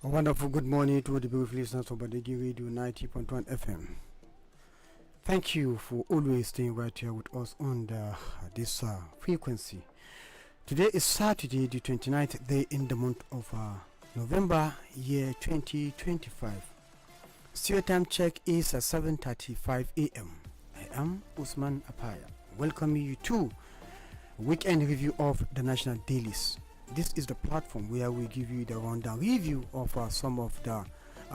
A wonderful good morning to the beautiful listeners of BADEGGI Radio 90.1 FM. Thank you for always staying right here with us on this frequency. Today is Saturday, the 29th day in the month of November, year 2025. Studio time check is at 7:35 a.m. I am Usman Apaya, welcoming you to weekend review of the national dailies. This is the platform where we give you the rundown review of some of the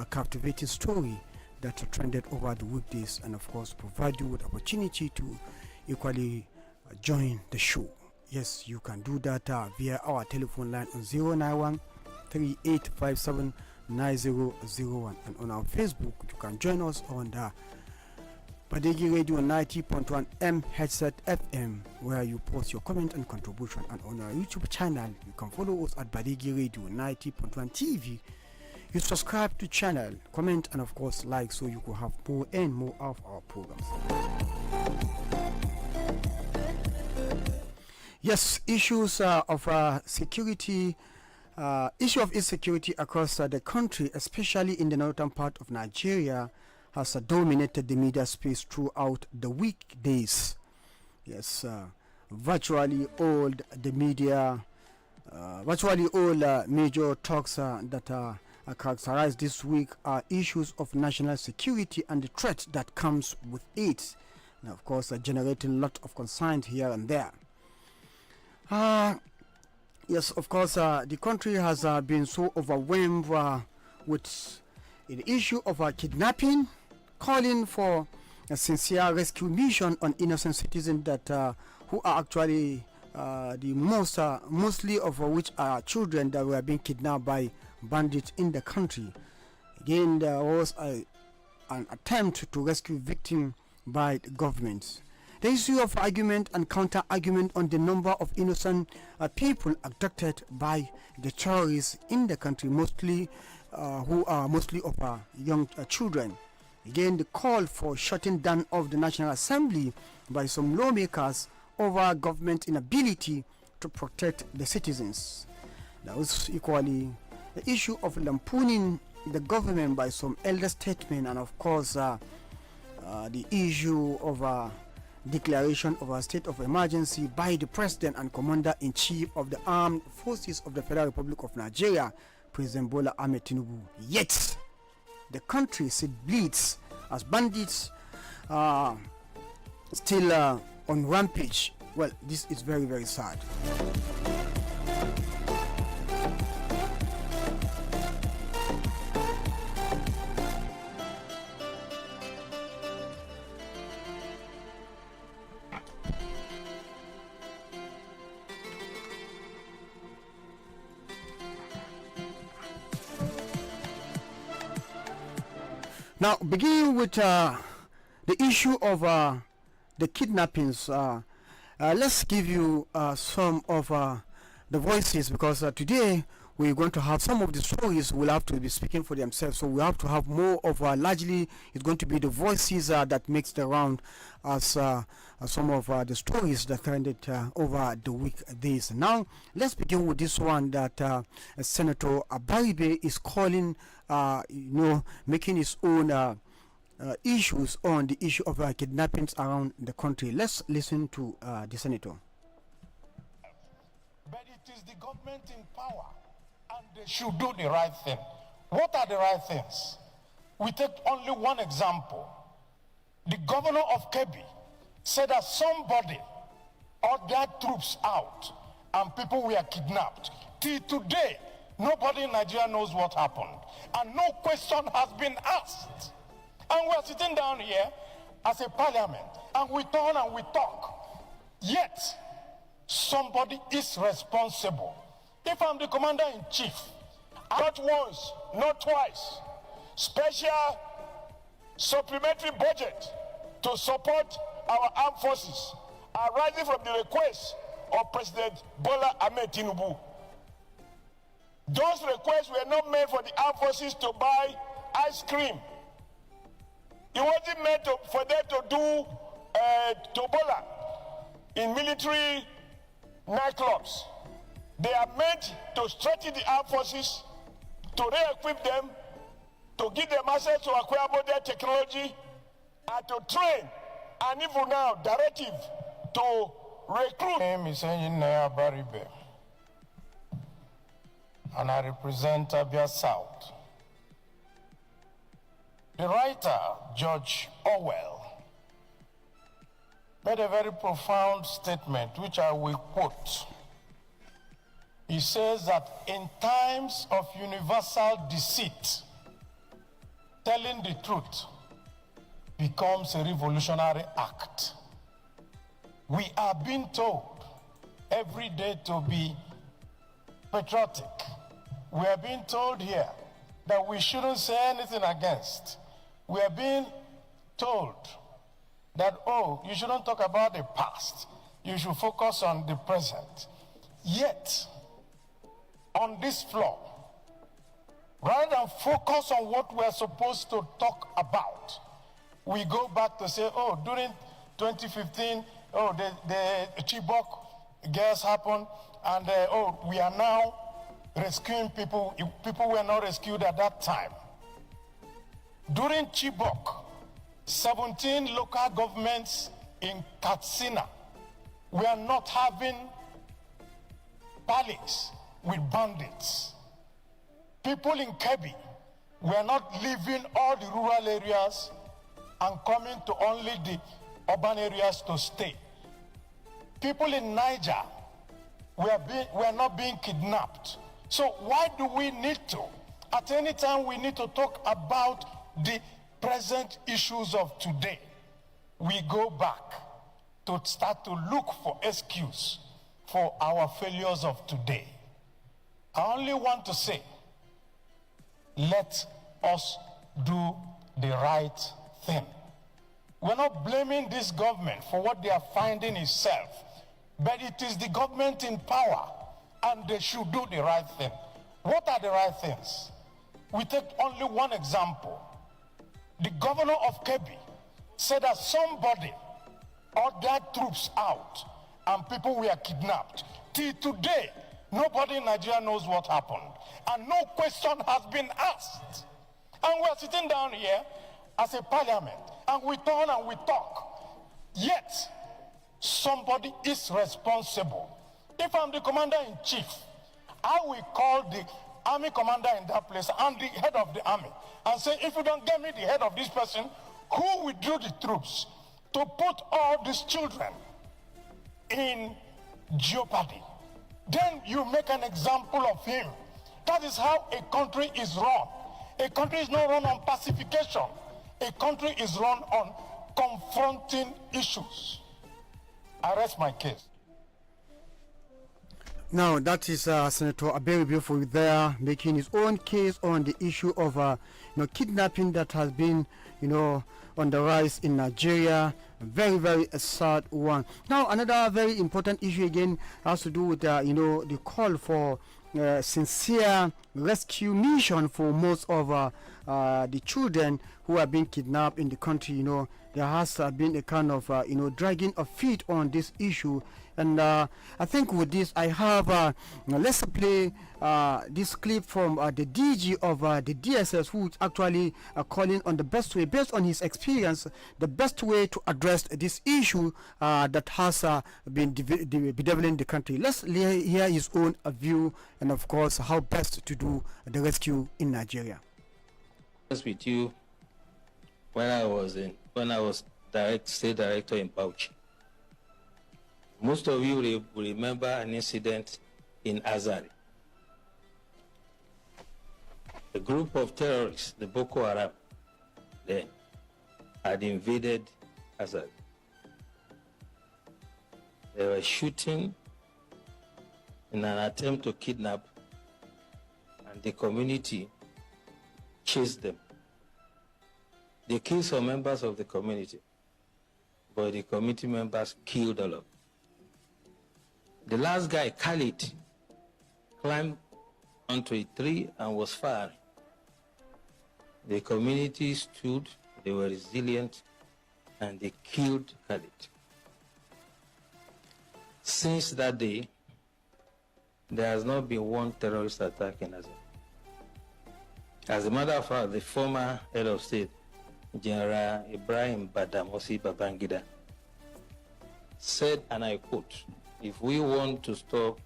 captivating story that are trended over the weekdays, and of course provide you with opportunity to equally join the show. Yes, you can do that via our telephone line on 091 3857 9001, and on our Facebook you can join us on the BADEGGI Radio 90.1 M headset FM, where you post your comment and contribution, and on our YouTube channel you can follow us at BADEGGI Radio 90.1 TV. You subscribe to channel, comment, and of course like, so you could have more and more of our programs. Yes, issues of security, issue of insecurity across the country, especially in the northern part of Nigeria, has dominated the media space throughout the weekdays. Yes, virtually all the media, virtually all major talks that are characterized this week are issues of national security and the threat that comes with it. And of course, generating a lot of concern here and there. Yes, of course, the country has been so overwhelmed with the issue of kidnapping, calling for a sincere rescue mission on innocent citizens that who are actually the mostly of which are children that were being kidnapped by bandits in the country. Again, there was an attempt to rescue victims by the government. The issue of argument and counter argument on the number of innocent people abducted by the terrorists in the country, mostly who are mostly of young children. Again, the call for shutting down of the National Assembly by some lawmakers over government inability to protect the citizens. That was equally the issue of lampooning the government by some elder statesmen, and of course the issue of declaration of a state of emergency by the president and commander-in-chief of the armed forces of the Federal Republic of Nigeria, President Bola Ahmed Tinubu. Yet the country still bleeds as bandits still on rampage. Well, this is very, very sad. Now, beginning with the issue of the kidnappings, let's give you some of the voices, because today we're going to have some of the stories will have to be speaking for themselves, so we have to have more of largely it's going to be the voices that makes the round as some of the stories that trended over the weekdays. Now let's begin with this one that Senator Abaribe is calling making his own issues on the issue of kidnappings around the country. Let's listen to the senator. But it is the government in power, and they should do the right thing. What are the right things? We take only one example. The governor of Kebbi said that somebody ordered troops out and people were kidnapped. Till today, nobody in Nigeria knows what happened, and no question has been asked. And we are sitting down here as a parliament, and we turn and we talk. Yet, somebody is responsible. If I'm the commander-in-chief, not once, not twice, special supplementary budget to support our armed forces arising from the request of President Bola Ahmed Tinubu. Those requests were not made for the armed forces to buy ice cream. It wasn't meant for them to do Tobola in military nightclubs. They are meant to strengthen the armed forces to re-equip them, to give them access to acquire their technology, and to train, and even now, directive to recruit. My name is Engineer Baribe, and I represent Abia South. The writer, George Orwell, made a very profound statement, which I will quote. He says that in times of universal deceit, telling the truth becomes a revolutionary act. We are being told every day to be patriotic. We are being told here that we shouldn't say anything against. We are being told that, oh, you shouldn't talk about the past. You should focus on the present. Yet, on this floor, rather than focus on what we're supposed to talk about, we go back to say, oh, during 2015, oh, the Chibok girls happened, and oh, we are now rescuing people. People were not rescued at that time. During Chibok, 17 local governments in Katsina were not having parleys with bandits. People in Kebbi were not leaving all the rural areas and coming to only the urban areas to stay. People in Niger were not being kidnapped. So why do we need to? At any time we need to talk about the present issues of today. We go back to start to look for excuse for our failures of today. I only want to say, let us do the right thing. We're not blaming this government for what they are finding itself, but it is the government in power, and they should do the right thing. What are the right things? We take only one example. The governor of Kebbi said that somebody ordered troops out and people were kidnapped. Till today, nobody in Nigeria knows what happened, and no question has been asked. And we're sitting down here as a parliament, and we turn and we talk. Yet, somebody is responsible. If I'm the commander-in-chief, I will call the army commander in that place and the head of the army and say, if you don't get me the head of this person who withdrew the troops to put all these children in jeopardy, then you make an example of him. That is how a country is run. A country is not run on pacification. A country is run on confronting issues. I rest my case. Now that is Senator Aberibe there making his own case on the issue of kidnapping that has been on the rise in Nigeria. Very, very sad one. Now another very important issue again has to do with the call for sincere rescue mission for most of the children who are being kidnapped in the country. There has been a kind of dragging of feet on this issue, and I think with this I have let's play this clip from the DG of the DSS, who is actually calling on the best way, based on his experience, the best way to address this issue that has been bedeviling the country. Let's hear his own view, and of course how best to do the rescue in Nigeria. With you, when I was state director in Bauchi, most of you will remember an incident in Azari. A group of terrorists, the Boko Haram, then had invaded Azari. They were shooting in an attempt to kidnap, and the community chased them. They killed some members of the community, but the community members killed all of them. The last guy, Khalid, climbed onto a tree and was firing. The community stood, they were resilient, and they killed Khalid. Since that day, there has not been one terrorist attack in Azari. As a matter of fact, the former head of state, General Ibrahim Badamasi Babangida, said, and I quote, "If we want to stop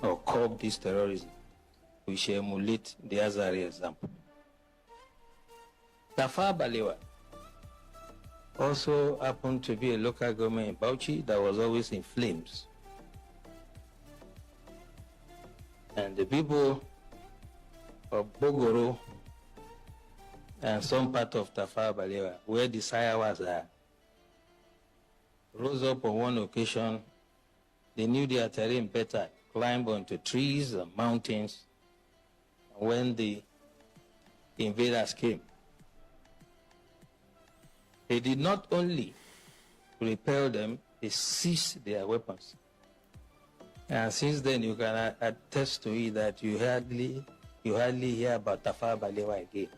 or curb this terrorism, we shall emulate the Azari example." Tafawa Balewa also happened to be a local government in Bauchi that was always in flames. And the people of Bogoro and some part of Tafawa Balewa, where the Sayawas are, rose up on one occasion. They knew their terrain better, climbed onto trees and mountains. When the invaders came, they did not only repel them, they seized their weapons. And since then, you can attest to it that you hardly hear about Tafawa Balewa again.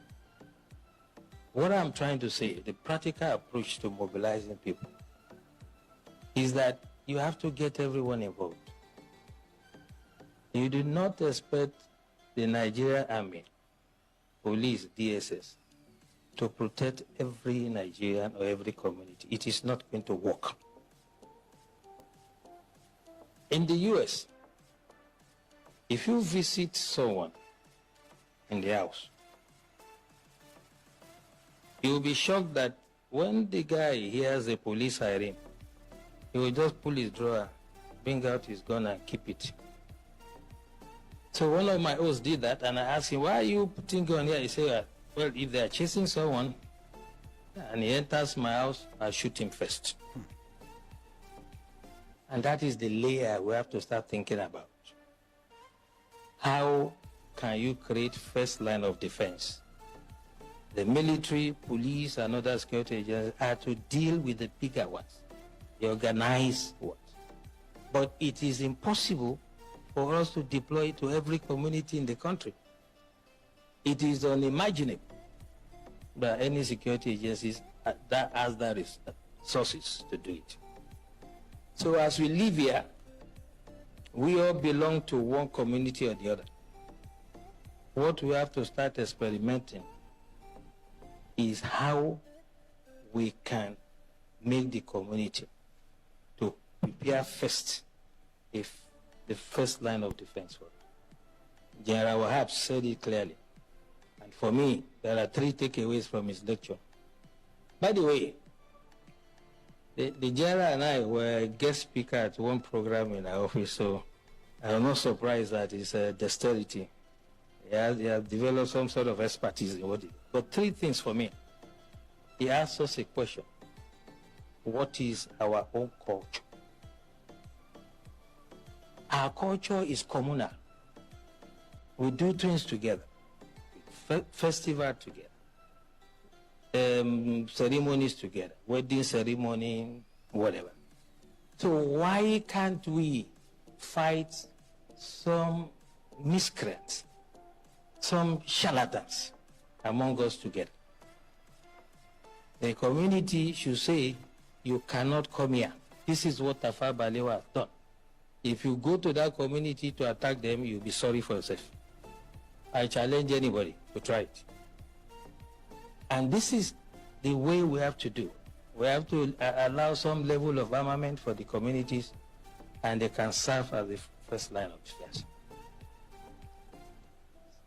What I'm trying to say, the practical approach to mobilizing people, is that you have to get everyone involved. You do not expect the Nigerian Army, police, DSS, to protect every Nigerian or every community. It is not going to work. In the US, if you visit someone in the house, you will be shocked that when the guy hears a police siren, he will just pull his drawer, bring out his gun and keep it. So one of my hosts did that, and I asked him, "Why are you putting gun here?" He said, "Well, if they are chasing someone and he enters my house, I'll shoot him first." And that is the layer we have to start thinking about. How can you create first line of defense? The military, police, and other security agencies are to deal with the bigger ones, the organized ones. But it is impossible for us to deploy it to every community in the country. It is unimaginable that any security agencies that has the resources to do it. So as we live here, we all belong to one community or the other. What we have to start experimenting is how we can make the community to prepare first, if the first line of defense for it. General Wahab said it clearly. And for me, there are 3 takeaways from his lecture. By the way, the general and I were guest speaker at one program in our office, so I'm not surprised that his dexterity. He has developed some sort of expertise in what he does. But 3 things for me. He asked us a question. What is our own culture? Our culture is communal. We do things together. Festival together. Ceremonies together. Wedding ceremony, whatever. So why can't we fight some miscreants, some charlatans among us together? The community should say, "You cannot come here. This is what Tafawa Balewa has done. If you go to that community to attack them, you'll be sorry for yourself." I challenge anybody to try it. And this is the way we have to do. We have to allow some level of armament for the communities, and they can serve as the first line of defense.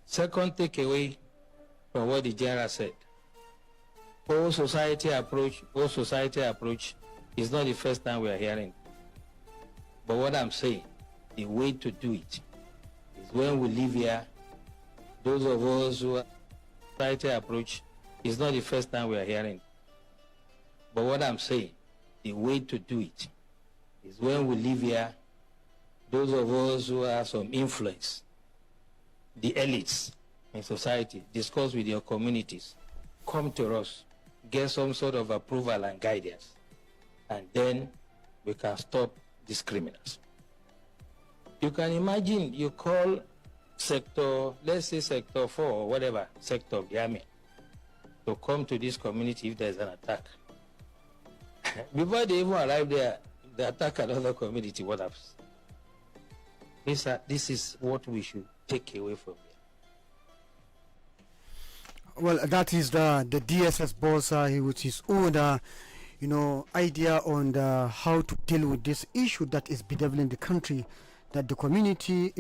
Second takeaway from what the general said. Whole society approach is not the first time we are hearing. But what I'm saying, the way to do it is when we live here, those of us who are society approach is not the first time we are hearing. But what I'm saying, the way to do it is when we live here, those of us who have some influence, the elites in society, discuss with your communities, come to us, get some sort of approval and guidance, and then we can stop these criminals. You can imagine you call sector, let's say sector 4 or whatever, sector of the army, to come to this community if there's an attack. Before they even arrive there, they attack another community, what happens? This is what we should take away from here. Well, that is the DSS boss with his own idea on how to deal with this issue that is bedeviling the country. That the community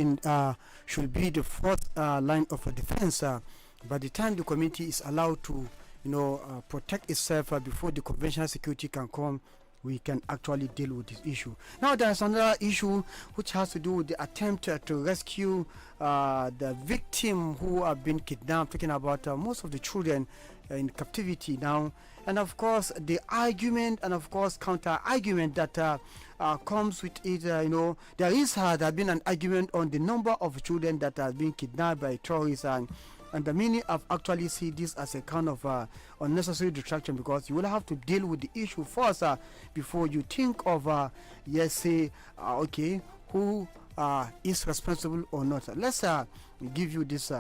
should be the first line of defense. By the time the community is allowed to, protect itself before the conventional security can come, we can actually deal with this issue. Now, there's another issue which has to do with the attempt to rescue the victim who have been kidnapped, talking about most of the children in captivity now. And of course, the argument and of course counter argument that comes with it, there has been an argument on the number of children that have been kidnapped by terrorists, and the many have actually see this as a kind of unnecessary distraction, because you will have to deal with the issue first before you think of okay, who is responsible or not. Let's give you this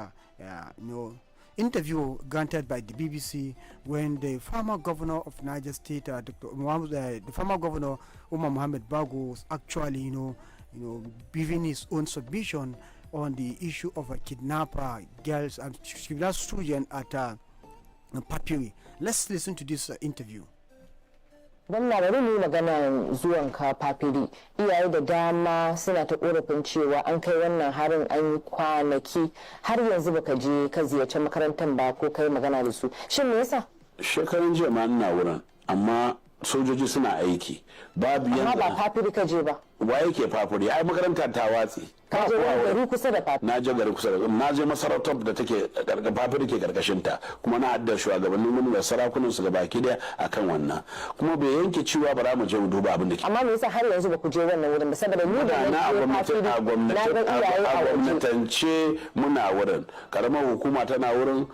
interview granted by the BBC when the former governor of Niger State, the former governor Umar Mohamed Bago, was actually giving his own submission on the issue of a kidnapper girls and students at Papiri. Let's listen to this interview. Gwamna, bari mu magana zuwan ka Papiri. Iyaye da dama suna ta korafin cewa an kai wannan harin an yi kwanaki har yanzu baka je ka ziyarci makarantar ba ko kai magana da su. Shin me yasa? Shekaran jiya ma ina wurin, amma sojoji suna aiki. Babu yanda. Amma ba Papiri ka je ba. Wa yake Papiri? Ai makarantar ta watsi. Ka je gari kusa da Papiri. Na je gari kusa da, na je masarautar da take Papiri ke karkashin ta, kuma na haddar shugabannin mun da sarakunan su gabaki daya akan wannan. Kuma bai yanke cewa bara mu je mu duba abin da ke. Amma me yasa har yanzu ba ku je wannan wurin ba? Saboda mu da na gwamnatance muna wurin. Karamar hukuma tana wurin,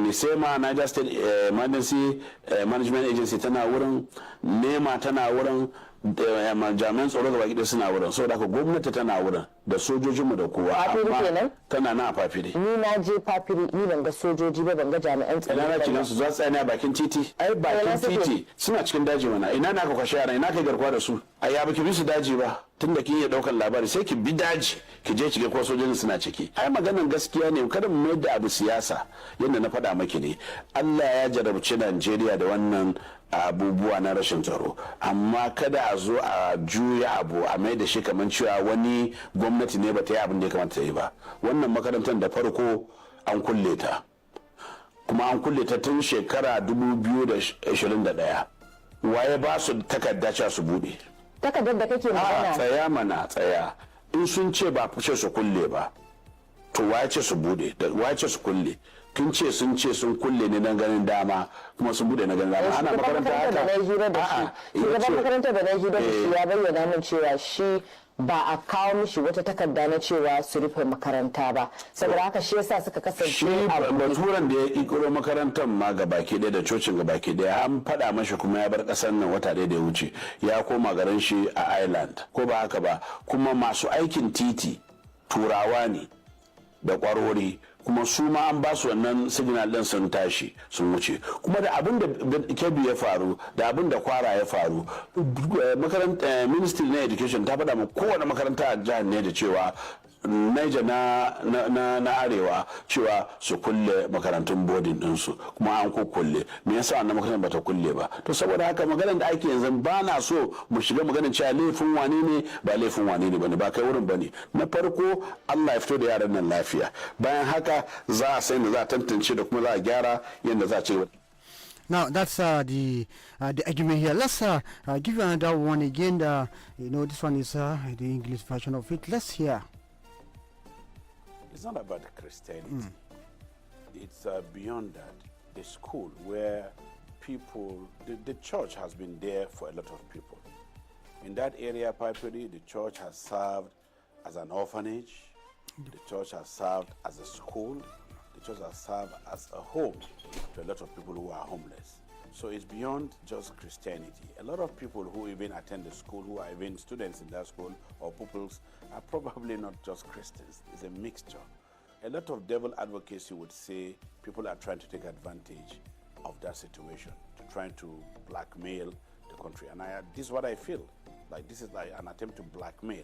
Nisema, Niger State Emergency Management Agency tana wurin, nema tana wurin, jami'an tsaro gaba gida suna wurin, saboda haka gwamnati tana wurin da sojojinmu da kowa. Amma tana na a Papiri. Ni na je Papiri, ni ban ga sojoji ba, ban ga jami'an tsaro. Ina na kinan su za su tsaya ne a bakin titi? Ai bakin titi suna cikin daji mana. Ina na ka kwashe yara, ina kai garkuwa da su? Ai ya baki bi su daji ba. Tun da kin iya daukan labari sai ki bi daji ki je ki ga ko sojojin suna ciki. Ai maganan gaskiya ne, kada mu mai da abu siyasa. Yadda na faɗa maki ne, Allah ya jarabci Najeriya da wannan abubuwa na rashin tsaro, amma kada a zo a juya abu a mai da shi kamar cewa wani gwamnati ne ba ta yi abin da ya kamata ta yi ba. Wannan makarantar da farko an kulle ta, kuma an kulle ta tun shekara 2021. waye ba su takarda cewa su bude? Takardar da kake magana. Tsaya mana, tsaya. In sun ce ba fice su kulle ba, to waye ce su bude, waye ce su kulle? Kin ce sun kulle ne dan ganin dama, kuma sun bude na ganin dama. Ana makaranta haka. Shugaban makarantar da na hira da shi ya bayyana min cewa shi ba a kawo mishi wata takarda na cewa su rufe makaranta ba, saboda haka shi yasa suka kasance shi baturan da ya kikiro makarantar ma ga baki ɗaya da cocin ga baki ɗaya an faɗa mashi, kuma ya bar ƙasar nan wata ɗaya da ya wuce, ya koma garin shi a Ireland, ko ba haka ba? Kuma masu aikin titi turawa ne da ƙwarori, kuma su ma an ba su wannan signal din sun tashi sun wuce. Kuma da abin da Kebbi ya faru da abin da Kwara ya faru, makaranta ministry na education ta faɗa ma kowane makaranta a jihar ne da cewa Niger na arewa cewa su kulle makarantun boarding ɗinsu, kuma an kulle. Me yasa wannan makarantar bata kulle ba? To saboda haka maganar da ake yanzu ba na so mu shiga maganar cewa laifin wane ne ba laifin wane ne bane, ba kai wurin bane. Na farko Allah ya fito da yaran nan lafiya, bayan haka za a san da za a tantance da kuma za a gyara yadda za a ci. Now that's the argument here. Let's give you another one again. This one is the English version of it. Let's hear. It's not about Christianity. It's beyond that. The school where people, the church has been there for a lot of people. In that area, Papiri, the church has served as an orphanage. The church has served as a school. The church has served as a home to a lot of people who are homeless. So it's beyond just Christianity. A lot of people who even attend the school, who are even students in that school or pupils, are probably not just Christians. It's a mixture. A lot of devil advocacy would say people are trying to take advantage of that situation, to trying to blackmail the country. And this is what I feel. Like this is like an attempt to blackmail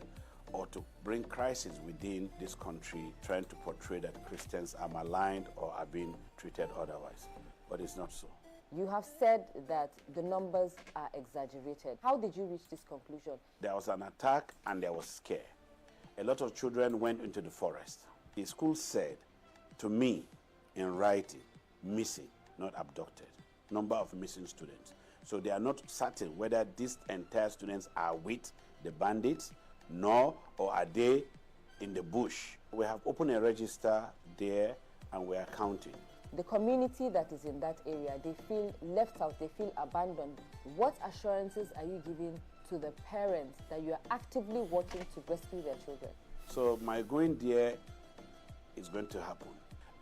or to bring crisis within this country, trying to portray that Christians are maligned or are being treated otherwise. But it's not so. You have said that the numbers are exaggerated. How did you reach this conclusion? There was an attack and there was scare. A lot of children went into the forest. The school said to me in writing, missing, not abducted. Number of missing students. So they are not certain whether these entire students are with the bandits, nor or are they in the bush. We have opened a register there and we are counting. The community that is in that area, they feel left out, they feel abandoned. What assurances are you giving to the parents that you are actively working to rescue their children? So my going there is going to happen.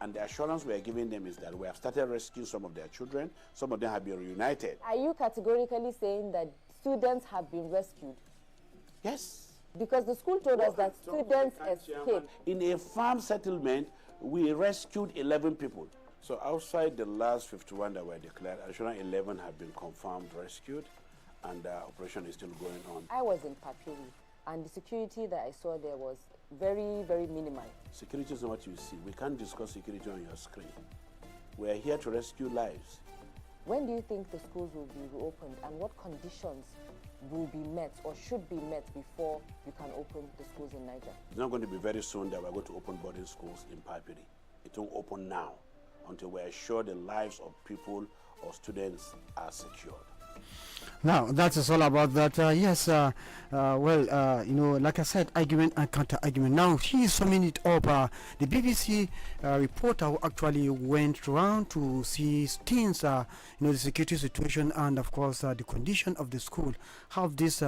And the assurance we are giving them is that we have started rescuing some of their children. Some of them have been reunited. Are you categorically saying that students have been rescued? Yes. Because the school told us that students escaped. In a farm settlement, we rescued 11 people. So outside the last 51 that were declared, additional 11 have been confirmed rescued, and the operation is still going on. I was in Papiri, and the security that I saw there was very, very minimal. Security is not what you see. We can't discuss security on your screen. We are here to rescue lives. When do you think the schools will be reopened, and what conditions will be met or should be met before you can open the schools in Niger? It's not going to be very soon that we're going to open boarding schools in Papiri. It won't open now until we're sure the lives of people or students are secured. Now, that is all about that. Yes, like I said, argument and counter-argument. Now, he is summing it up. The BBC reporter who actually went around to see things, the security situation and, of course, the condition of the school. Have this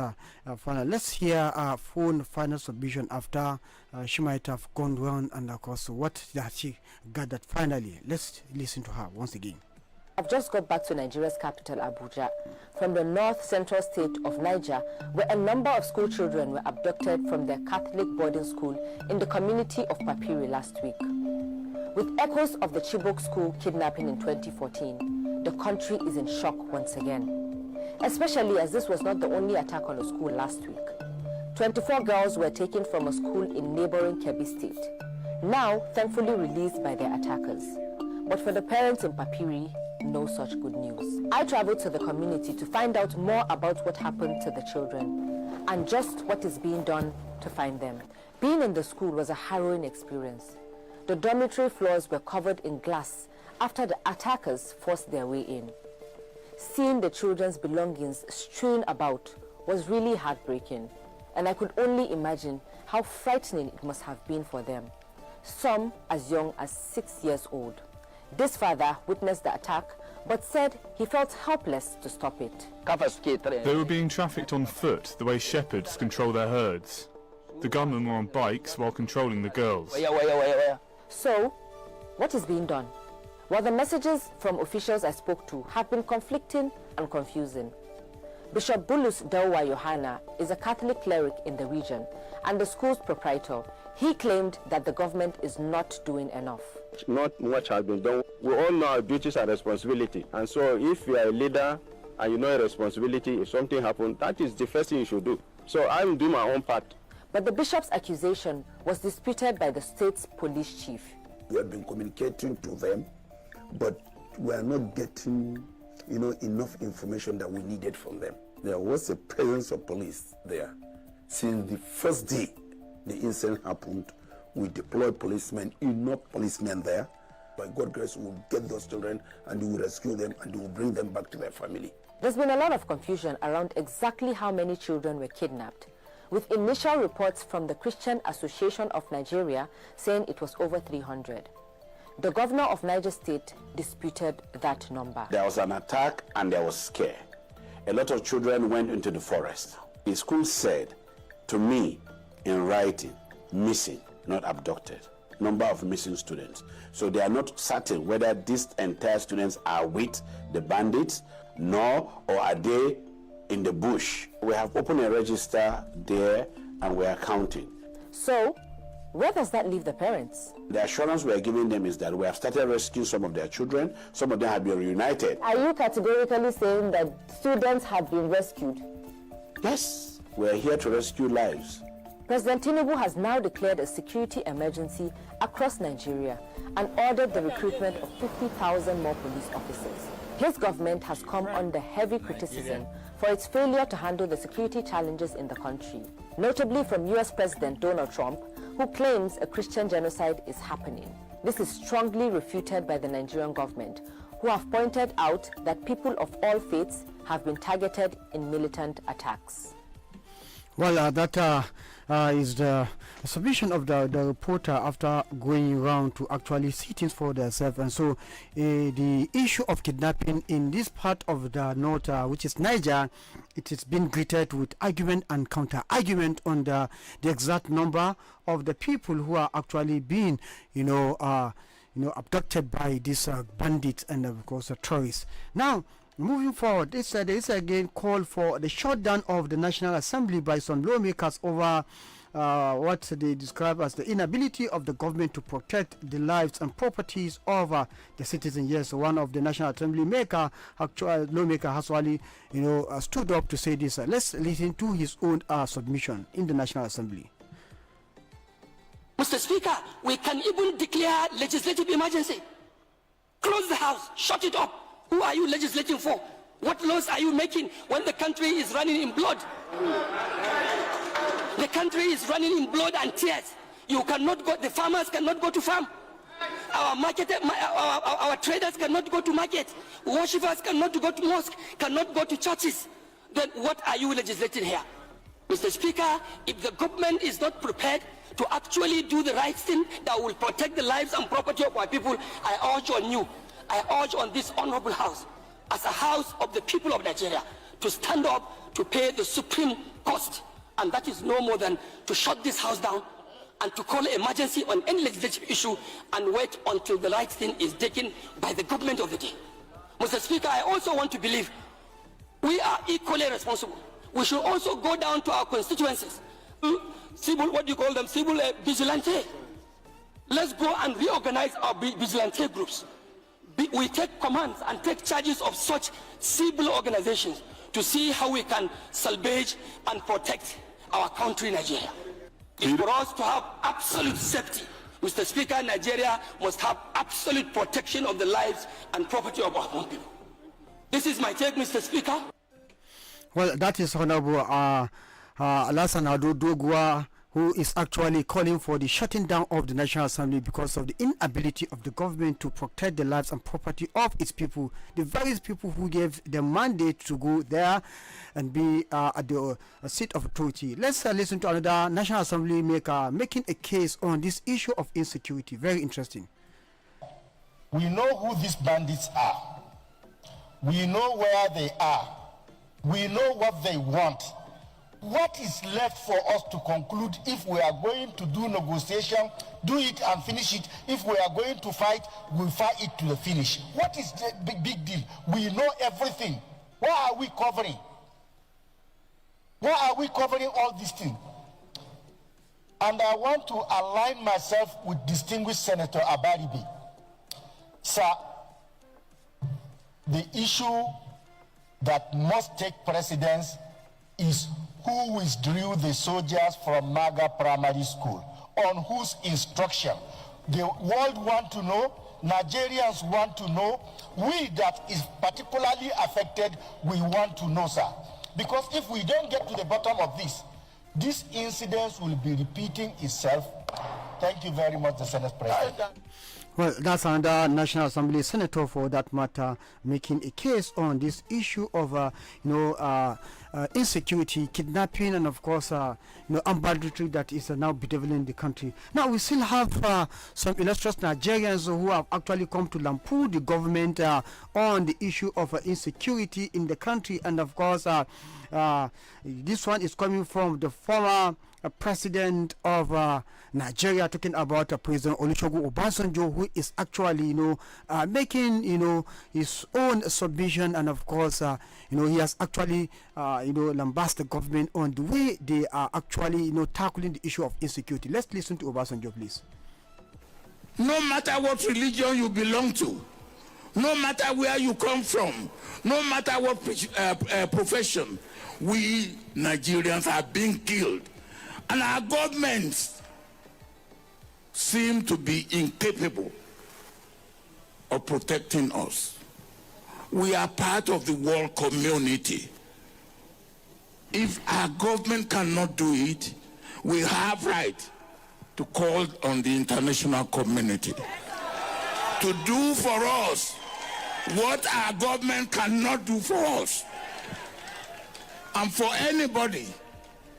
final. Let's hear her final submission after she might have gone round and, of course, what that she gathered finally. Let's listen to her once again. I've just got back to Nigeria's capital, Abuja, from the north-central state of Niger, where a number of school children were abducted from their Catholic boarding school in the community of Papiri last week. With echoes of the Chibok school kidnapping in 2014, the country is in shock once again, especially as this was not the only attack on a school last week. 24 girls were taken from a school in neighboring Kebbi State, now thankfully released by their attackers. But for the parents in Papiri, no such good news. I traveled to the community to find out more about what happened to the children and just what is being done to find them. Being in the school was a harrowing experience. The dormitory floors were covered in glass after the attackers forced their way in. Seeing the children's belongings strewn about was really heartbreaking, and I could only imagine how frightening it must have been for them, some as young as 6 years old. This father witnessed the attack, but said he felt helpless to stop it. They were being trafficked on foot, the way shepherds control their herds. The gunmen were on bikes while controlling the girls. So, what is being done? Well, the messages from officials I spoke to have been conflicting and confusing. Bishop Bulus Dawa Yohana is a Catholic cleric in the region and the school's proprietor. He claimed that the government is not doing enough. Not much has been done. We all know our duties and responsibility. And so if you are a leader and you know a responsibility, if something happens, that is the first thing you should do. So I'm doing my own part. But the bishop's accusation was disputed by the state's police chief. We have been communicating to them, but we are not getting, enough information that we needed from them. There was a presence of police there. Since the first day the incident happened, we deployed policemen, enough policemen there. By God's grace, we will get those children and we will rescue them and we will bring them back to their family. There's been a lot of confusion around exactly how many children were kidnapped, with initial reports from the Christian Association of Nigeria saying it was over 300. The governor of Niger State disputed that number. There was an attack and there was scare. A lot of children went into the forest. The school said to me in writing, missing, not abducted. Number of missing students. So they are not certain whether these entire students are with the bandits, nor or are they in the bush. We have opened a register there and we are counting. So, where does that leave the parents? The assurance we are giving them is that we have started rescuing some of their children. Some of them have been reunited. Are you categorically saying that students have been rescued? Yes, we are here to rescue lives. President Tinubu has now declared a security emergency across Nigeria and ordered the recruitment of 50,000 more police officers. His government has come under heavy criticism for its failure to handle the security challenges in the country, notably from US President Donald Trump, who claims a Christian genocide is happening. This is strongly refuted by the Nigerian government, who have pointed out that people of all faiths have been targeted in militant attacks. Well, that is the submission of the reporter after going around to actually see things for themselves. And so the issue of kidnapping in this part of the north, which is Niger, it has been greeted with argument and counter-argument on the exact number of the people who are actually being, abducted by these bandits and, of course, terrorists. Now, moving forward, there is again call for the shutdown of the National Assembly by some lawmakers over what they describe as the inability of the government to protect the lives and properties of the citizens. Yes, one of the National Assembly lawmaker has actually, stood up to say this. Let's listen to his own submission in the National Assembly. Mr. Speaker, we can even declare legislative emergency. Close the House, shut it up. Who are you legislating for? What laws are you making when the country is running in blood? The country is running in blood and tears. You cannot go, the farmers cannot go to farm. Our traders cannot go to market. Worshippers cannot go to mosque, cannot go to churches. Then what are you legislating here? Mr. Speaker, if the government is not prepared to actually do the right thing that will protect the lives and property of our people, I urge on you, I urge on this honorable house, as a house of the people of Nigeria, to stand up to pay the supreme cost. And that is no more than to shut this house down and to call an emergency on any legislative issue and wait until the right thing is taken by the government of the day. Mr. Speaker, I also want to believe we are equally responsible. We should also go down to our constituencies, civil, what do you call them, civil vigilante. Let's go and reorganize our vigilante groups. We take commands and take charges of such civil organizations to see how we can salvage and protect our country, Nigeria. It's for us to have absolute safety. Mr. Speaker, Nigeria must have absolute protection of the lives and property of our own people. This is my take, Mr. Speaker. Well, that is Honorable Alassane Ado Doguwa, who is actually calling for the shutting down of the National Assembly because of the inability of the government to protect the lives and property of its people, the various people who gave the mandate to go there and be at the seat of authority. Let's listen to another National Assembly maker making a case on this issue of insecurity. Very interesting. We know who these bandits are. We know where they are. We know what they want. What is left for us to conclude? If we are going to do negotiation, do it and finish it. If we are going to fight, we'll fight it to the finish. What is the big deal? We know everything. Why are we covering? Why are we covering all these things? And I want to align myself with distinguished Senator Abaribe. Sir, the issue that must take precedence is who withdrew the soldiers from Maga Primary School, on whose instruction. The world want to know, Nigerians want to know, we that is particularly affected, we want to know, sir. Because if we don't get to the bottom of this incident will be repeating itself. Thank you very much, the Senate President. Well, that's another National Assembly senator, for that matter, making a case on this issue of, insecurity, kidnapping, and of course, armed banditry that is now bedeviling the country. Now, we still have some illustrious Nigerians who have actually come to lampoon the government on the issue of insecurity in the country, and of course, this one is coming from the former president of Nigeria, talking about President Olusegun Obasanjo, who is actually, making, his own submission, and of course, he has actually, lambasted the government on the way they are actually, tackling the issue of insecurity. Let's listen to Obasanjo, please. No matter what religion you belong to, no matter where you come from, no matter what profession, we Nigerians are being killed. And our governments seem to be incapable of protecting us. We are part of the world community. If our government cannot do it, we have right to call on the international community to do for us what our government cannot do for us. And for anybody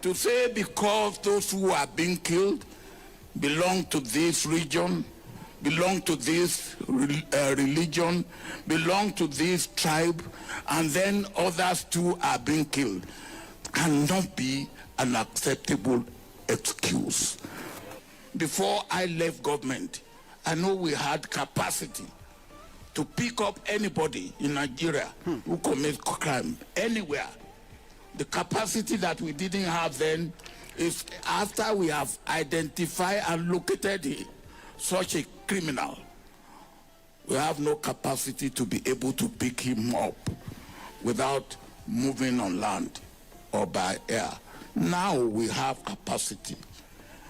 to say because those who are being killed belong to this region, belong to this religion, belong to this tribe, and then others too are being killed, cannot be an acceptable excuse. Before I left government, I know we had capacity to pick up anybody in Nigeria who commits crime anywhere. The capacity that we didn't have then is after we have identified and located such a criminal, we have no capacity to be able to pick him up without moving on land or by air. Now we have capacity.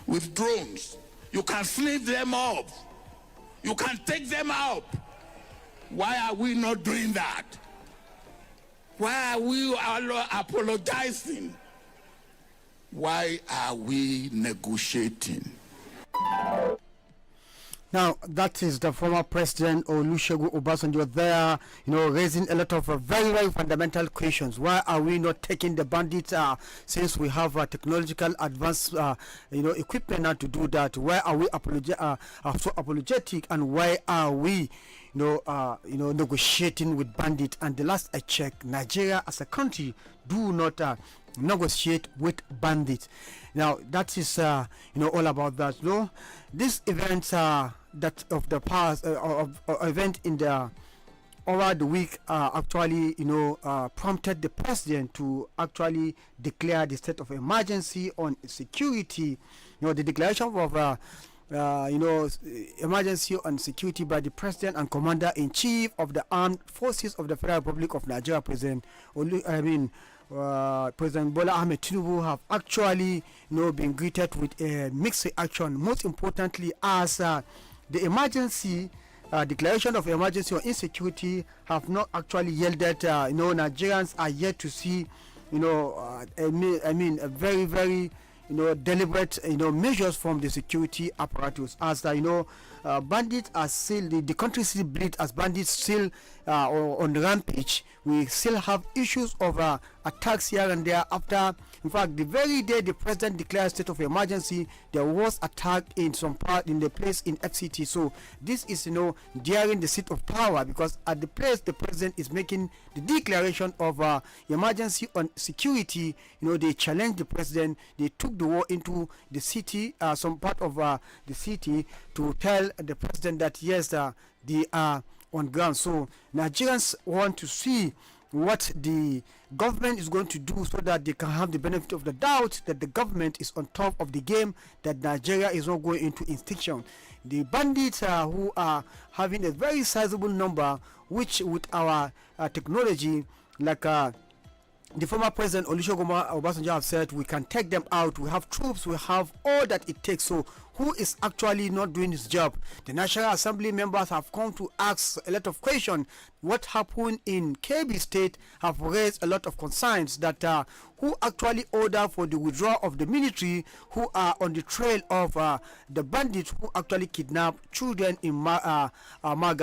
With drones, you can sniff them up. You can take them out. Why are we not doing that? Why are we apologizing? Why are we negotiating? Now, that is the former President Olusegun Obasanjo there, raising a lot of very, very fundamental questions. Why are we not taking the bandits since we have technological advanced, equipment now to do that? Why are we so apologetic, and why are we, negotiating with bandits? And the last I checked, Nigeria as a country do not negotiate with bandits. Now that is all about that. No, this event that of the past event in the over the week actually prompted the president to actually declare the state of emergency on security. The declaration of emergency on security by the president and commander-in-chief of the armed forces of the Federal Republic of Nigeria, President Bola Ahmed Tinubu, have actually been greeted with a mixed reaction. Most importantly, as the emergency declaration of emergency on insecurity have not actually yielded. Nigerians are yet to see a very, very deliberate measures from the security apparatus, as bandits are still the country still bleed, as bandits still on the rampage. We still have issues of attacks here and there. After, in fact, the very day the president declared state of emergency, there was attack in some part in the place in FCT. So this is daring the seat of power, because at the place the president is making the declaration of emergency on security, they challenged the president. They took the war into the city, some part of the city, to tell the president that yes, they are on ground. So Nigerians want to see what the government is going to do, so that they can have the benefit of the doubt that the government is on top of the game, that Nigeria is not going into extinction. The bandits who are having a very sizable number, which with our technology, like the former president Olusegun Obasanjo have said, we can take them out. We have troops, we have all that it takes. So who is actually not doing his job? The National Assembly members have come to ask a lot of questions. What happened in Kebbi State have raised a lot of concerns that who actually ordered for the withdrawal of the military, who are on the trail of the bandits who actually kidnap children in Maga.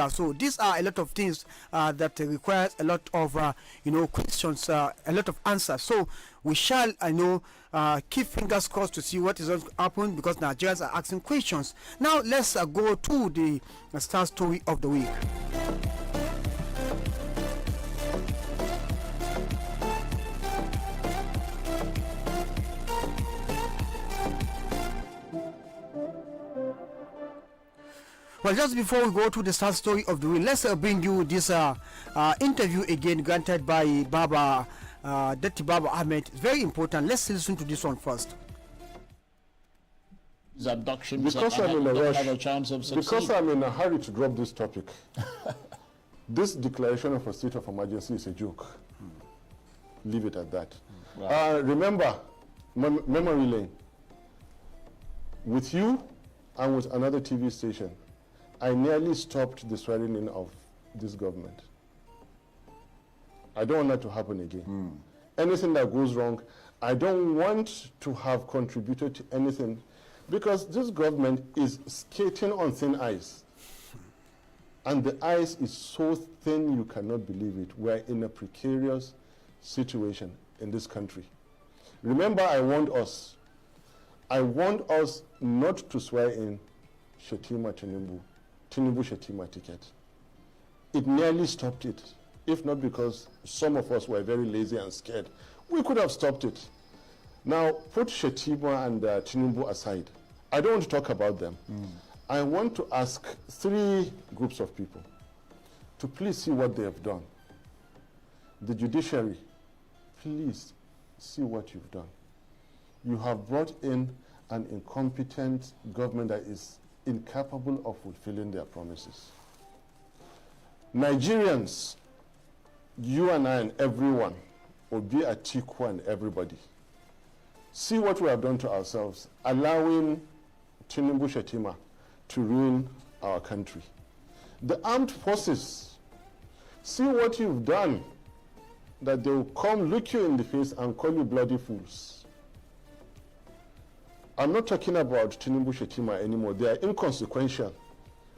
So these are a lot of things that requires a lot of questions, a lot of answers. So we shall keep fingers crossed to see what is going to happen, because Nigerians are asking questions. Now let's go to the star story of the week. Well, just before we go to the star story of the week, let's bring you this interview again granted by Baba Datti Baba Ahmed. It's very important. Let's listen to this one first. Abductions because I'm in a rush, have a chance of succeeding. Because I'm in a hurry to drop this topic. This declaration of a state of emergency is a joke. Leave it at that. Right. Remember, memory lane. with you and with another TV station, I nearly stopped the swearing in of this government. I don't want that to happen again. Anything that goes wrong, I don't want to have contributed to anything, because this government is skating on thin ice. And the ice is so thin you cannot believe it. We're in a precarious situation in this country. Remember, I warned us not to swear in Tinubu Shettima ticket. It nearly stopped it. If not because some of us were very lazy and scared, we could have stopped it. Now, put Shettima and Tinubu aside. I don't want to talk about them. I want to ask 3 groups of people to please see what they have done. The judiciary, please see what you've done. You have brought in an incompetent government that is incapable of fulfilling their promises. Nigerians, you and I and everyone, Obi Atiku and everybody, see what we have done to ourselves, allowing Tinubu Shettima to ruin our country. The armed forces, see what you've done, that they will come look you in the face and call you bloody fools. I'm not talking about Tinubu Shettima anymore. They are inconsequential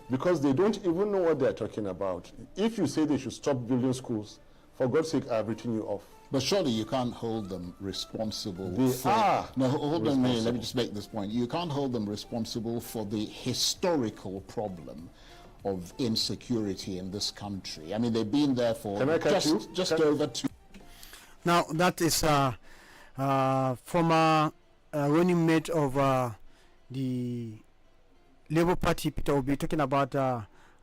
because they don't even know what they're talking about. If you say they should stop building schools, for God's sake, I've written you off. But surely you can't hold them responsible. They are. No, hold on a minute. Let me just make this point. You can't hold them responsible for the historical problem of insecurity in this country. I mean, they've been there for just over 2. Now, that is former running mate of the Labour Party, Peter Obi, talking about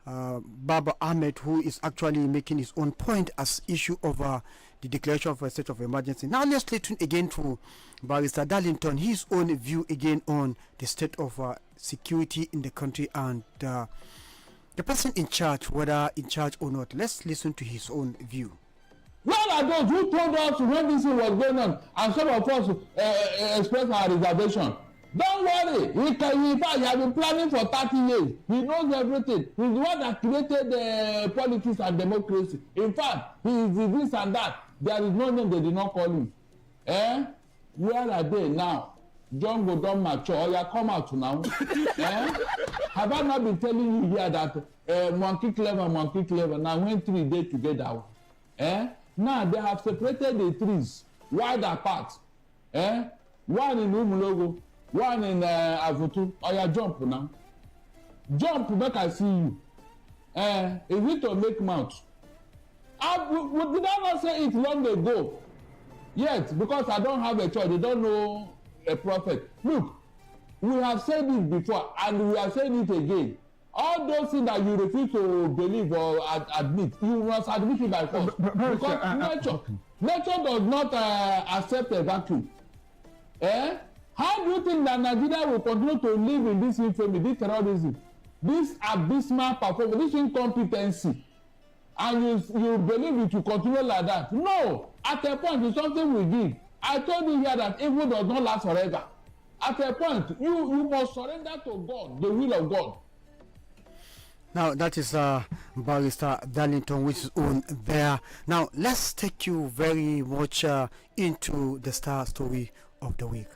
Baba Ahmed, who is actually making his own point as issue of the declaration of a state of emergency. Now let's listen again to Barrister Darlington, his own view again on the state of security in the country and the person in charge, whether in charge or not. Let's listen to his own view. Where are those who told us when this thing was going on and some of us expressed our reservation? Don't worry, he has been planning for 30 years. He knows everything. He's the one that created politics and democracy. In fact, he is this and that. There is no name they did not call him. Where are they now? John go don mature. Oh, yeah, come out now. Have I not been telling you here that monkey clever? Now when 3 days together. Now they have separated the trees wide apart. One in Umulogo. One in Avutu. Oh, yeah, jump now. Jump, make I see you. Is it to make mouth? Did I not say it long ago? Yet, because I don't have a choice. They don't know a prophet. Look, we have said it before, and we are saying it again. All those things that you refuse to believe or admit, you must admit it by force. Because nature does not accept a vacuum. How do you think that Nigeria will continue to live in this infamy, this terrorism, this abysmal performance, this incompetency, and you believe it will continue like that? No. At a point, it's something we give. I told you here that evil does not last forever. At a point, you must surrender to God, the will of God. Now, that is Barrister Darlington, which is on there. Now, let's take you very much into the star story of the week.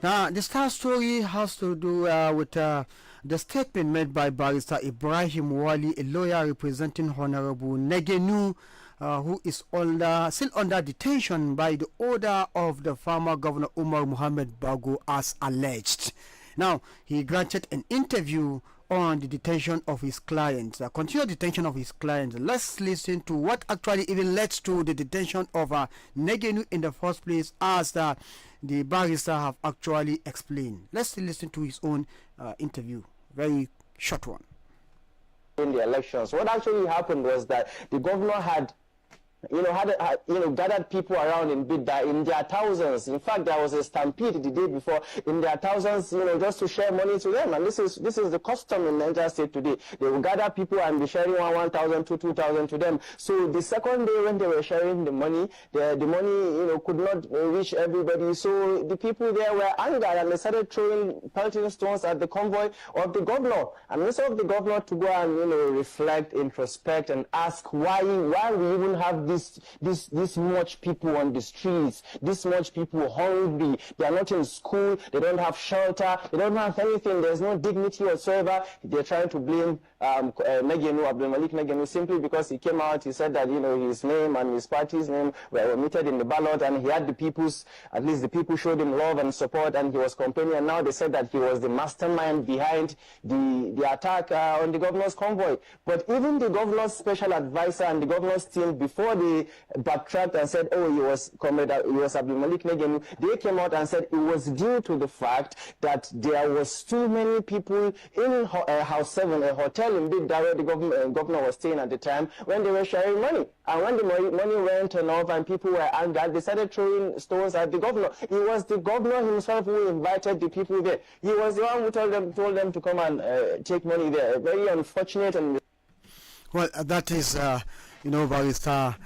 Now, the star story has to do with the statement made by Barrister Ibrahim Wali, a lawyer representing Honorable Negenu, who is still under detention by the order of the former Governor Umar Mohammed Bago, as alleged. Now, he granted an interview on the detention of his clients, continued detention of his clients. Let's listen to what actually even led to the detention of Negenu in the first place, as the barrister have actually explained. Let's listen to his own interview, very short one. In the elections, what actually happened was that the governor had gathered people around in Bidda in their thousands. In fact, there was a stampede the day before in their thousands, just to share money to them. And this is the custom in Niger State today. They will gather people and be sharing 1,000 to 2,000 to them. So the second day when they were sharing the money, the money, could not reach everybody. So the people there were angered and they started throwing pelting stones at the convoy of the governor. And instead of the governor to go and reflect, introspect, and ask why we even have this much people on the streets, this much people hungry, they are not in school, they don't have shelter, they don't have anything, there's no dignity whatsoever. They're trying to blame Abdulmalik Negenu simply because he came out, he said that his name and his party's name were omitted in the ballot, and he had at least the people showed him love and support, and he was complaining, and now they said that he was the mastermind behind the attack on the governor's convoy. But even the governor's special advisor and the governor's team, before they backtracked and said, he was Abdulmalik Negenu, they came out and said it was due to the fact that there was too many people in House 7, a hotel in Bidda where the governor was staying at the time, when they were sharing money. And when the money went off and people were angered, they started throwing stones at the governor. It was the governor himself who invited the people there. He was the one who told them to come and take money there. Very unfortunate. And well, that is, Barrister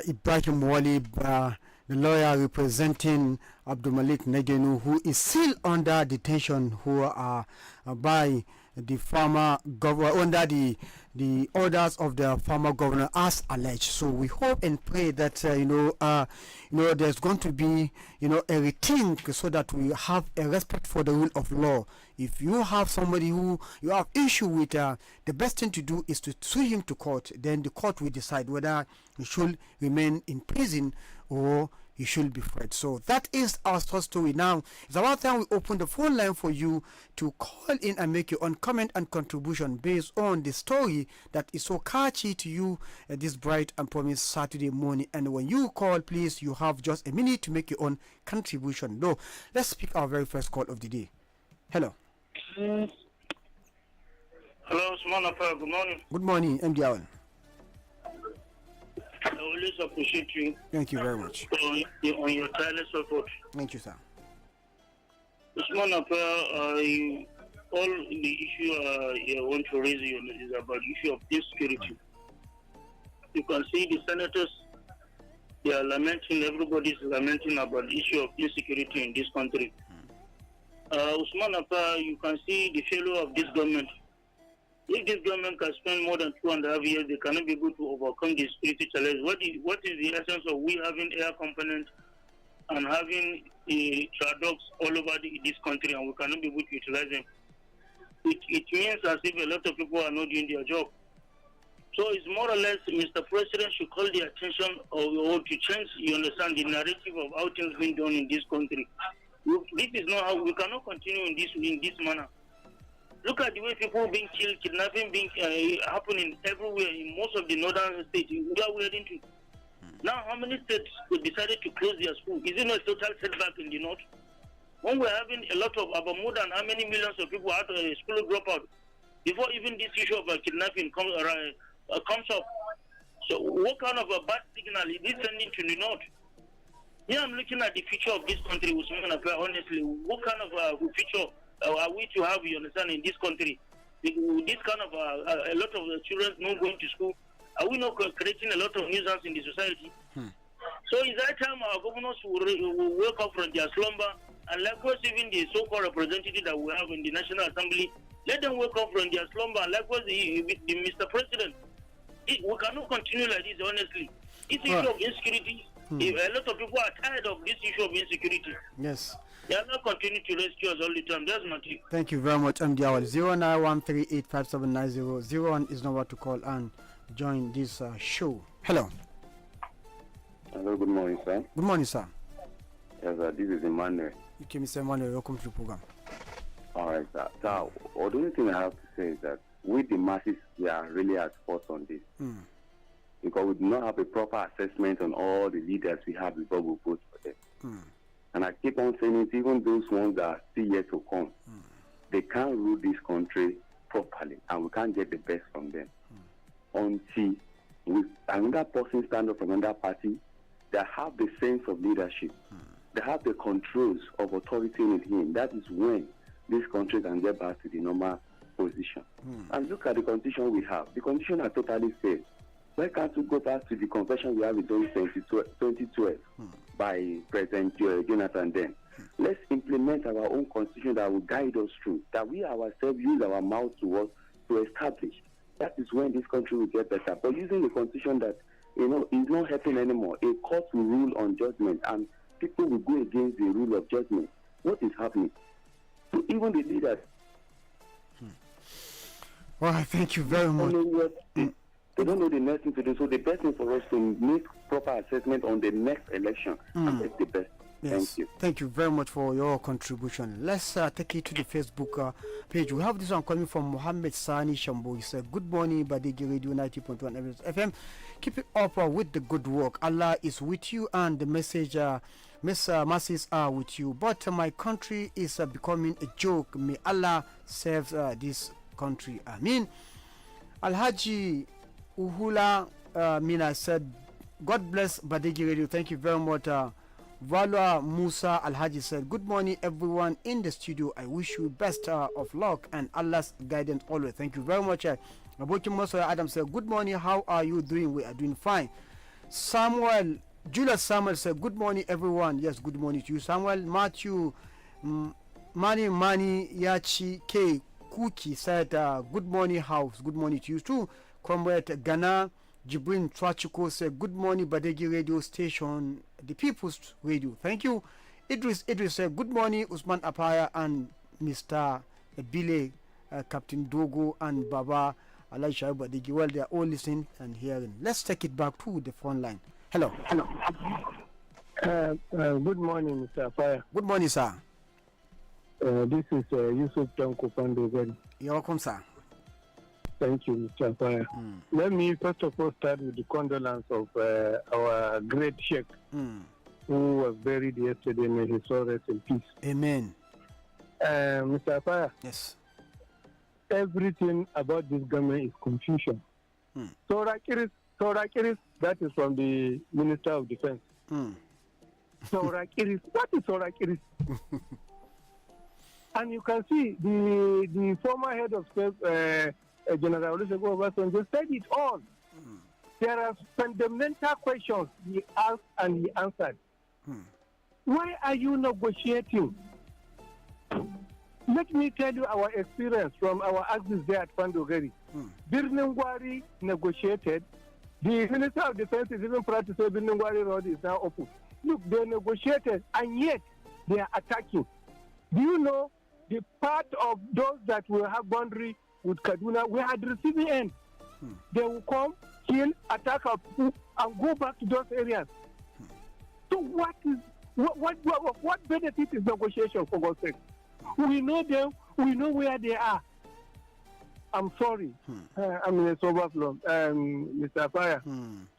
Ibrahim Wali, the lawyer representing Abdulmalik Negenu, who is still under detention, by the former governor, under the orders of the former governor, as alleged. So we hope and pray that there's going to be a rethink, so that we have a respect for the rule of law. If you have somebody who you have issue with, the best thing to do is to sue him to court. Then the court will decide whether he should remain in prison or he should be freed. So that is our short story. Now it's about time we open the phone line for you to call in and make your own comment and contribution based on the story that is so catchy to you this bright and promised Saturday morning. And when you call, please, you have just a minute to make your own contribution. Now let's pick our very first call of the day. Hello. Hello, Good morning. Good morning, MD Awan. I always appreciate you. Thank you very much. On your tireless effort. Thank you, sir. Usman all the issue I want to raise is about the issue of insecurity. You can see the senators, they are lamenting, everybody is lamenting about the issue of insecurity in this country. Usman you can see the failure of this government. If this government can spend more than 2.5 years, they cannot be able to overcome the security challenge. What is the essence of we having air components and having tradocs all over this country, and we cannot be able to utilize them? It means as if a lot of people are not doing their job. So it's more or less Mr. President should call the attention or to change, the narrative of how things being done in this country. This is not how we cannot continue in this manner. Look at the way people being killed, kidnapping being happening everywhere in most of the northern states. We are heading to. Now, how many states decided to close their school? Is it not a total setback in the north? When we're having a lot of about more than how many millions of people out of school dropout before even this issue of kidnapping comes up. So, what kind of a bad signal is this sending to the north? Yeah, I'm looking at the future of this country, honestly. What kind of future are we to have, in this country? This kind of a lot of children not going to school. Are we not creating a lot of nuisance in the society? So it's that time our governors will wake up from their slumber, and likewise even the so-called representative that we have in the National Assembly, let them wake up from their slumber, and likewise the Mr. President. We cannot continue like this, honestly. This issue of insecurity, a lot of people are tired of this issue of insecurity. Yes. They are not continuing to rescue us all the time. That's my tip. Thank you very much, MD Awal. 0913857900. is number to call and join this show. Hello. Hello, good morning, sir. Good morning, sir. Yes, sir, this is Emmanuel. Okay, Mr. Emmanuel, welcome to the program. All right, sir. So, the only thing I have to say is that we, the masses, we are really at fault on this. Because we do not have a proper assessment on all the leaders we have before we vote for them. And I keep on saying it, even those ones that are still yet to come, they can't rule this country properly, and we can't get the best from them until with another person stand up from another party that have the sense of leadership, that have the controls of authority in him, that is when this country can get back to the normal position. And look at the condition we have. The condition are totally failed. Why can't we go back to the confession we have in 2012 by President Jonathan then? Let's implement our own constitution that will guide us through, that we ourselves use our mouth to work to establish. That is when this country will get better. But using the constitution that, is not helping anymore. A court will rule on judgment and people will go against the rule of judgment. What is happening? So even the leaders. Well, thank you very much. They don't know the next thing to do. So the best thing for us to make proper assessment on the next election and make the best. Yes. Thank you. Thank you very much for your contribution. Let's take it to the Facebook page. We have this one coming from Mohammed Sani Shambo. He said, "Good morning, Badeggi Radio 90.1 FM. Keep it up with the good work. Allah is with you, and the message, masses are with you. But my country is becoming a joke. May Allah save this country. Amin." Alhaji Uhula Mina said, "God bless Badeggi Radio. Thank you very much." Valwa Musa Alhaji said, "Good morning everyone in the studio. I wish you best of luck and Allah's guidance always." Thank you very much. Aboki Mosoya Adam said, "Good morning, how are you doing?" We are doing fine. Julius Samuel said, "Good morning everyone." Yes, good morning to you, Samuel. Matthew Mani Yachi K Kuki said, "Good morning house." Good morning to you too. Comrade Ghana Jibrin Twachiko said, "Good morning Badeggi Radio Station, the People's Radio." Thank you. Idris said, "Good morning Usman Apaya and Mr. Ebile, Captain Dogo and Baba Elijah Badeggi." Well, they are all listening and hearing. Let's take it back to the phone line. Hello. Good morning, Mr. Apaya. Good morning, sir. This is Yusuf Tanko Pandogan. You're welcome, sir. Thank you, Mr. Apaya. Let me first of all start with the condolence of our great Sheikh who was buried yesterday. May his soul rest in peace. Amen. Mr. Apaya. Yes. Everything about this government is confusion. Sorakiris, that is from the Minister of Defense. Sorakiris, what is Sorakiris? And you can see the former head of state, General Olusegun Obasanjo, said it all. There are fundamental questions he asked and he answered. Why are you negotiating? Let me tell you our experience from our axis there at Pandogari. Birnin Gwari negotiated. The Minister of Defense is even proud to say Birnin Gwari Road is now open. Look, they negotiated and yet they are attacking. Do you know the part of those that will have boundary with Kaduna, we had receiving end. They will come, kill, attack our people, and go back to those areas. So what benefit is negotiation, for God's sake? We know them, we know where they are. I'm sorry. I'm in a sober flow. Mr. Afaya,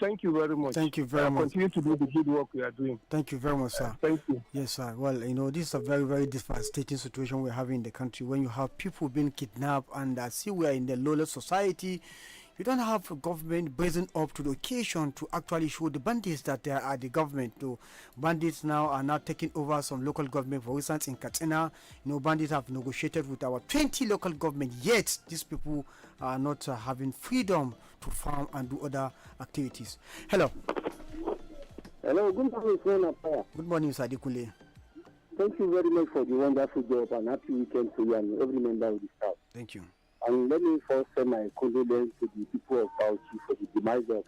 thank you very much. Thank you very much. Continue to do the good work we are doing. Thank you very much, sir. Thank you. Yes, sir. Well, this is a very, very devastating situation we're having in the country when you have people being kidnapped and see we are in the lawless society. You don't have a government brazen up to the occasion to actually show the bandits that they are the government. So bandits now are taking over some local government. For instance, in Katsina, bandits have negotiated with our 20 local government. Yet these people are not having freedom to farm and do other activities. Hello. Hello. Good morning, Sir. Good morning, Sir Adikule. Thank you very much for the wonderful job and happy weekend to you and every member of the staff. Thank you. And let me first send my condolences to the people of Bauchi for the demise of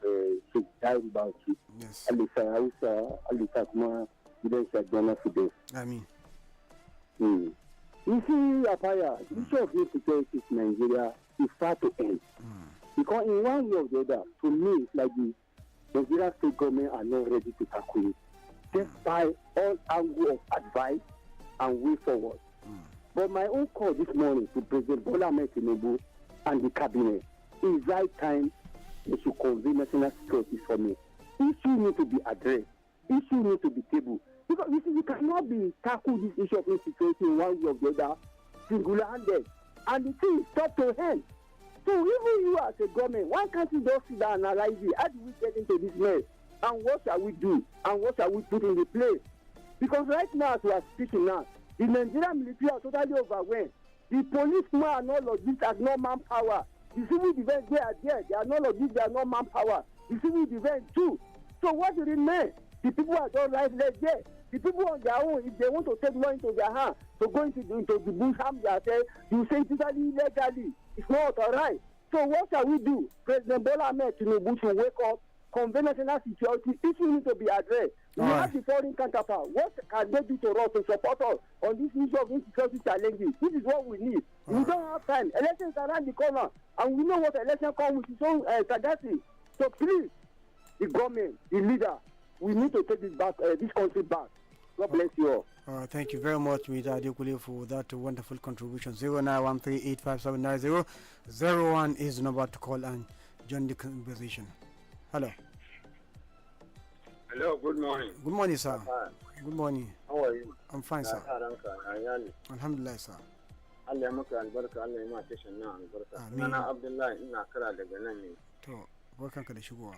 Sheikh Daim Bauchi. Yes. Alisa Kuma, I mean. You see, Apaya, the issue of insecurity in Nigeria is far to end. Because in one way or the other, to me, it's like the Nigeria state government are not ready to tackle it. Despite all angle of advice and way forward. But my own call this morning to President Bola Ahmed Tinubu and the cabinet is right time they should convene national security for me. Issues need to be addressed. Issues need to be tabled. Because you see, you cannot be tackle this issue of insecurity in one way or the other, single-handed. And the thing is stop to hand. So even you as a government, why can't you just sit down and analyze it? How do we get into this mess? And what shall we do? And what shall we put in the place? Because right now, as we are speaking now, the Nigerian military are totally overwhelmed. The policemen and all of this are no manpower. The civil defense, they are there. They are not of this, they are no manpower. The civil defense too. So what do it mean? The people are just lifeless there. The people on their own, if they want to take law into their hands, to go into the bush, harm themselves, you say totally illegally. It's not all right. So what shall we do? President Bola Ahmed Tinubu should wake up, convey national security. Issue need to be addressed. We have the foreign counterpart. What can they do to us to support us on this issue of insecurity challenges? This is what we need. We don't have time. Elections are around the corner, and we know what election comes with its own sagacity. So please, the government, the leader, we need to take this back, this country back. God bless you all. Thank you very much, Mr. Adekule, for that wonderful contribution. 09138570. 01 is the number to call and join the conversation. Hello. Hello, good morning. Good morning, sir. Good morning. How are you? I'm fine, sir. Alhamdulillah, sir. Allah ya maka albarka, Allah ya ma tashin nan albarka. Sunana Abdullahi ina kira daga nan ne. To, barkanka da shigowa.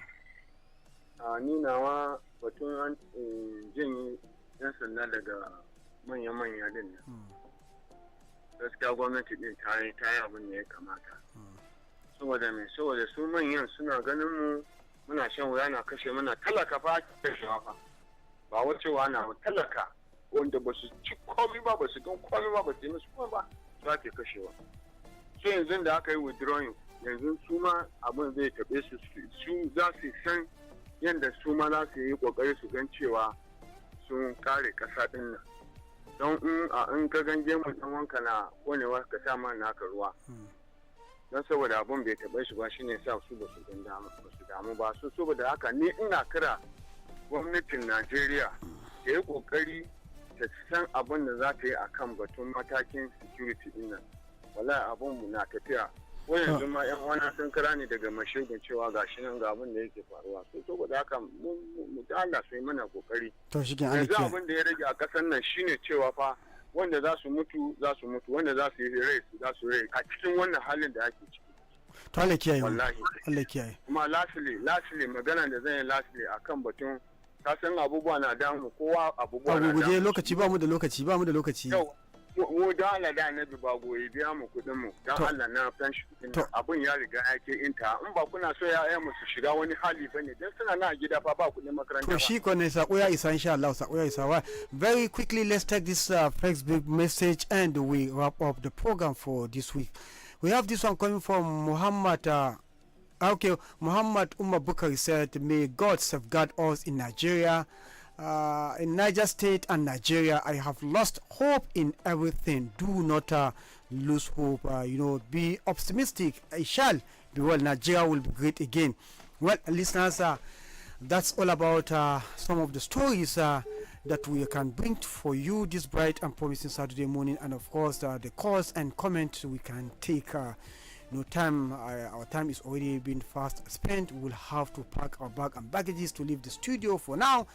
Ni nawa batun an jin yan sanda daga manya-manya din nan. Gaskiya gwamnati din ta yi abin da ya kamata. Saboda me? Saboda su manyan suna ganin mu muna shan wuya na kashe mana talaka fa kashewa fa. Ba wacewa na talaka wanda ba su ci komai ba, ba su gan komai ba, ba su yi musu komai ba, su ake kashewa. So yanzu da aka yi withdrawing, yanzu su ma abin zai taɓe su za su san yadda su ma za su yi ƙoƙari su gan cewa sun kare ƙasa ɗin nan. Don in ka gan gemu ɗan wanka na konewa ka sa ma naka ruwa. Don saboda abin bai taɓe su ba shine sa su ba su damu ba. So saboda haka ni ina kira gwamnatin Najeriya ta yi ƙoƙari ta san abin da za ta yi a kan batun matakin security din nan. Wallahi abin mu na tafiya. Ko yanzu ma yan wana sun kira ni daga mashigun cewa ga shi nan ga abin da yake faruwa. So saboda haka mu da Allah su yi mana ƙoƙari. Yanzu abin da ya rage a ƙasar nan shine cewa fa wanda za su mutu wanda za su yi rai su rai a cikin wannan halin da ake ciki. To Allah kiyaye. Wallahi. Allah kiyaye. Kuma lastly magana da zan yi lastly akan batun ka san abubuwa na damu kowa abubuwa na damu. Lokaci ba mu da lokaci. Yau mu da Allah da annabi ba goyi biya mu kuɗin mu dan Allah na pension kuɗin abun ya riga ya ke inta in ba kuna so ya mu su shiga wani hali bane dan suna na gida fa ba kuɗin makaranta ba. To shi ko ne sako ya isa insha Allah, sako ya isa. Very quickly, let's take this Facebook message and we wrap up the program for this week. We have this one coming from Muhammad. Muhammad Umar Bukari said, "May God safeguard us in Nigeria, in Niger State and Nigeria. I have lost hope in everything. Do not lose hope. Be optimistic. I shall be well. Nigeria will be great again." Well, listeners, that's all about some of the stories that we can bring for you this bright and promising Saturday morning, and of course the calls and comments we can take. Our time is already been fast spent. We'll have to pack our bag and baggages to leave the studio for now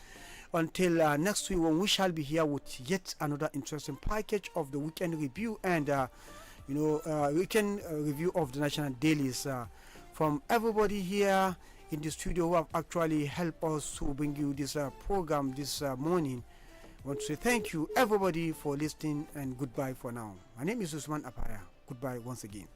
until next week, when we shall be here with yet another interesting package of the weekend review and weekend review of the national dailies from everybody here in the studio who have actually helped us to bring you this program this morning. I want to say thank you everybody for listening, and goodbye for now. My name is Usman Apaya. Goodbye once again.